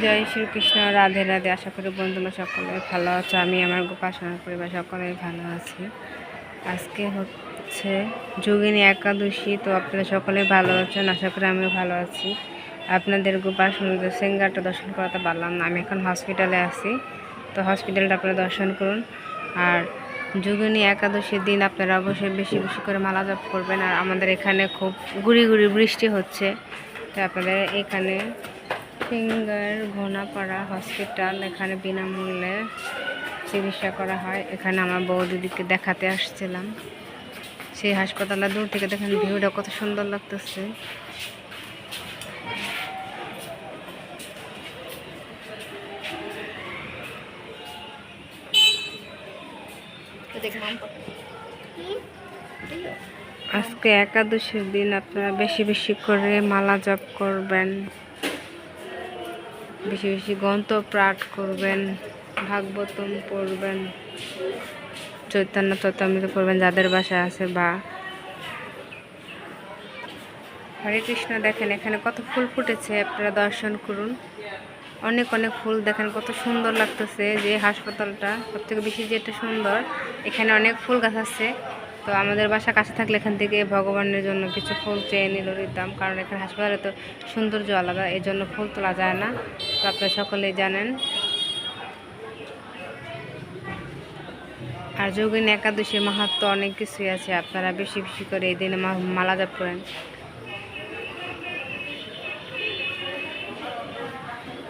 জয় শ্রীকৃষ্ণ, রাধে রাধে। আশা করি বন্ধুরা সকলে ভালো আছো। আমি আমার উপাসনার পরিবার সকলে ভালো আছি। আজকে হচ্ছে যোগিনী একাদশী, তো আপনারা সকলে ভালো আছেন। আশা করি আমিও ভালো আছি। আপনাদের উপাসনাদের সিঙ্গারটা দর্শন করাতে পারলাম না, আমি এখন হসপিটালে আছি। তো হসপিটালটা আপনারা দর্শন করুন। আর যোগিনী একাদশীর দিন আপনারা অবশ্যই বেশি বেশি করে মালা জপ করবেন। আর আমাদের এখানে খুব গুড়ি গুড়ি বৃষ্টি হচ্ছে, তো আপনাদের এখানে সিঙ্গার ঘোনাপাড়া হসপিটাল, এখানে বিনামূল্যে চিকিৎসা করা হয়। এখানে আমার বৌদিদিকে দেখাতে আসছিলাম। সেই হাসপাতালে দূর থেকে দেখেন ভিউটা কত সুন্দর লাগতেছে। আজকে একাদশীর দিন আপনারা বেশি বেশি করে মালা জপ করবেন, বেশি বেশি গ্রন্থ পাঠ করবেন, ভাগবতম পড়বেন, চৈতন্য চৈতামৃত পড়বেন যাদের বাসায় আছে। বা হরে কৃষ্ণ। দেখেন এখানে কত ফুল ফুটেছে, আপনারা দর্শন করুন। অনেক অনেক ফুল দেখেন কত সুন্দর লাগতেছে। যে হাসপাতালটা সবথেকে বেশি যেটা সুন্দর, এখানে অনেক ফুল গাছ আছে। তো আমাদের বাসা কাছে থাকলে এখান থেকে ভগবানের জন্য কিছু ফুল চেয়ে নিল দিতাম, কারণ এখানে হাসপাতালে তো সৌন্দর্য আলাদা, এই জন্য ফুল তোলা যায় না। তো আপনারা সকলেই জানেন। আর যোগিনী একাদশীর মাহাত্ম্য অনেক কিছুই আছে, আপনারা বেশি বেশি করে এই দিনে মালা জপ করেন।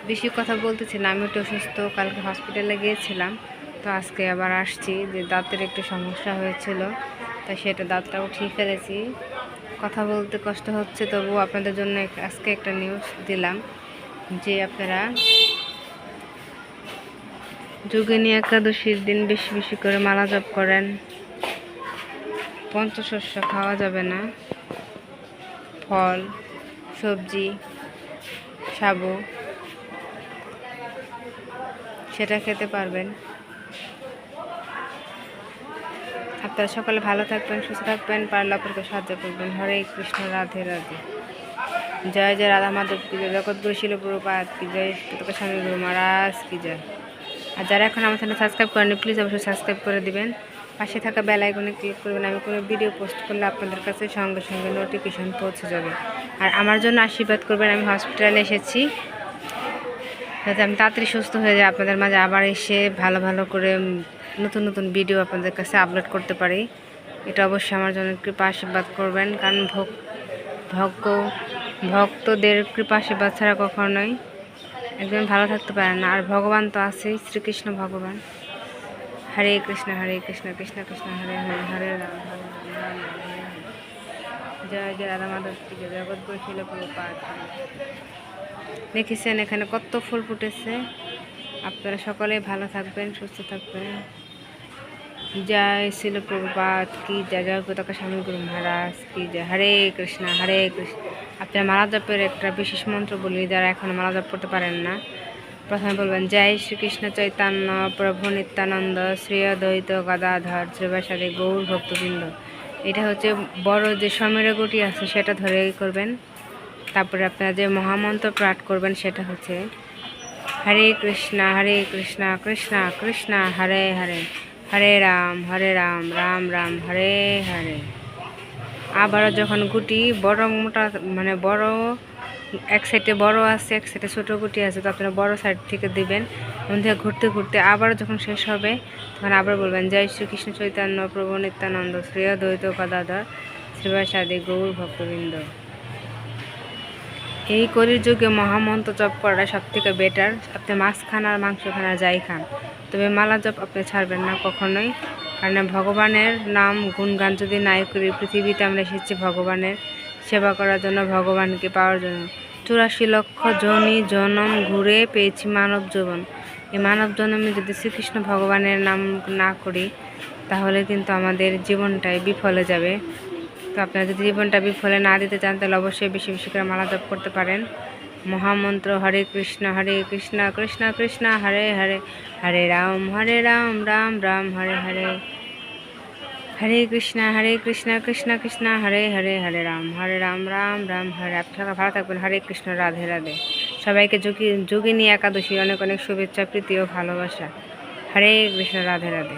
বেশি কথা বলতেছি না, আমি একটু অসুস্থ, কালকে হসপিটালে গিয়েছিলাম। তো আজকে আবার আসছি, যে দাঁতের একটু সমস্যা হয়েছিল, তাই সেটা দাঁতটা উঠিয়ে ফেলেছি। কথা বলতে কষ্ট হচ্ছে, তবুও আপনাদের জন্য আজকে একটা নিউজ দিলাম যে আপনারা যোগিনী একাদশীর দিন বেশি বেশি করে মালা জপ করেন। পঞ্চশস্য খাওয়া যাবে না, ফল সবজি সাবু সেটা খেতে পারবেন। আপনারা সকলে ভালো থাকবেন, সুস্থ থাকবেন, পারলে অপরকে সাহায্য করবেন। হরে কৃষ্ণ, রাধে রাধে। জয় জয় রাধা মাধব কি জয়, জগৎগুরু শিল প্রভুপাদ কি জয়, স্বামী গুরু মহারাজ কি জয়। আর যারা এখন আমার চ্যানেল সাবস্ক্রাইব করেনি, প্লিজ অবশ্যই সাবস্ক্রাইব করে দিবেন। পাশে থাকা বেল আইকনে ক্লিক করবেন, আমি কোনো ভিডিও পোস্ট করলে আপনাদের কাছে সঙ্গে সঙ্গে নোটিফিকেশন পৌঁছে যাবে। আর আমার জন্য আশীর্বাদ করবেন। আমি হসপিটালে এসেছি, যাতে আমি তাড়াতাড়ি সুস্থ হয়ে যাই, আপনাদের মাঝে আবার এসে ভালো ভালো করে নতুন নতুন ভিডিও আপনাদের কাছে আপলোড করতে পারি। এটা অবশ্যই আমার জন্য কৃপা আশীর্বাদ করবেন, কারণ ভক্তদের কৃপা আশীর্বাদ ছাড়া কখনোই একদম ভালো থাকতে পারে না। আর ভগবান তো আছেই, শ্রীকৃষ্ণ ভগবান। হরে কৃষ্ণ কৃষ্ণ কৃষ্ণ হরে হরে, হরে রাম হরে রাম রাম রাম হরে হরে। জয় জয় রাধা মাধব কি জয়, জগৎগুরু শিল প্রভুপাদ। দেখেছেন এখানে কত ফুল ফুটেছে। আপনারা সকলে ভালো থাকবেন, সুস্থ থাকবেন। জয় শিল প্রভুপাদ কি জয়, জয় পতাকা স্বামী গুরু মহারাজ কি জয়। হরে কৃষ্ণ হরে কৃষ্ণ। আপনারা মালা জপের একটা বিশেষ মন্ত্র বলি, যারা এখন মালা জপ করতে পারেন না, প্রথমে বলবেন জয় শ্রীকৃষ্ণ চৈতন্য প্রভু নিত্যানন্দ শ্রী অদ্বৈত গদাধর শ্রীবাসাদি গৌর ভক্তবৃন্দ। এটা হচ্ছে বড় যে সমীর গুটি আছে সেটা ধরে করবেন। তারপরে আপনারা যে মহামন্ত্র পাঠ করবেন সেটা হচ্ছে হরে কৃষ্ণ কৃষ্ণ কৃষ্ণ হরে হরে, হরে রাম রাম রাম হরে হরে। আবারও যখন গুটি বড় মোটা মানে বড় এক সাইডে বড় আছে, এক সাইডে ছোটো গুটি আছে, তো আপনারা বড় সাইড থেকে দিবেন। ওখান থেকে ঘুরতে ঘুরতে আবারও যখন শেষ হবে তখন আবার বলবেন জয় শ্রীকৃষ্ণ চৈতন্য প্রভু নিত্যানন্দ শ্রী অদ্বৈত গদাধর শ্রীবাসাদি গৌর ভক্তবৃন্দ। এই কলির যুগে মহামন্ত্র জপ করা সব থেকে বেটার। আপনি মাছ খান আর মাংস খান আর যাই খান, তবে মালা জপ আপনি ছাড়বেন না কখনোই। কারণ ভগবানের নাম গুণগান যদি নাই করি, পৃথিবীতে আমরা এসেছি ভগবানের সেবা করার জন্য, ভগবানকে পাওয়ার জন্য। 84 লক্ষ জনম ঘুরে পেয়েছি মানব জীবন। এই মানব জন্মে যদি শ্রীকৃষ্ণ ভগবানের নাম না করি, তাহলে কিন্তু আমাদের জীবনটাই বিফলে যাবে। তো আপনারা যদি জীবনটা বিফলে না দিতে চান, তাহলে অবশ্যই বেশি বেশি করে মালা জপ করতে পারেন। মহামন্ত্র হরে কৃষ্ণ কৃষ্ণ কৃষ্ণ হরে হরে, হরে রাম রাম রাম হরে হরে, হরে কৃষ্ণ কৃষ্ণ কৃষ্ণ হরে হরে, হরে রাম রাম রাম হরে। আপনারা ভালো থাকবেন। হরে কৃষ্ণ, রাধে রাধে। সবাইকে যোগিনী একাদশীর অনেক অনেক শুভেচ্ছা, প্রীতি ও ভালোবাসা। হরে কৃষ্ণ, রাধে রাধে।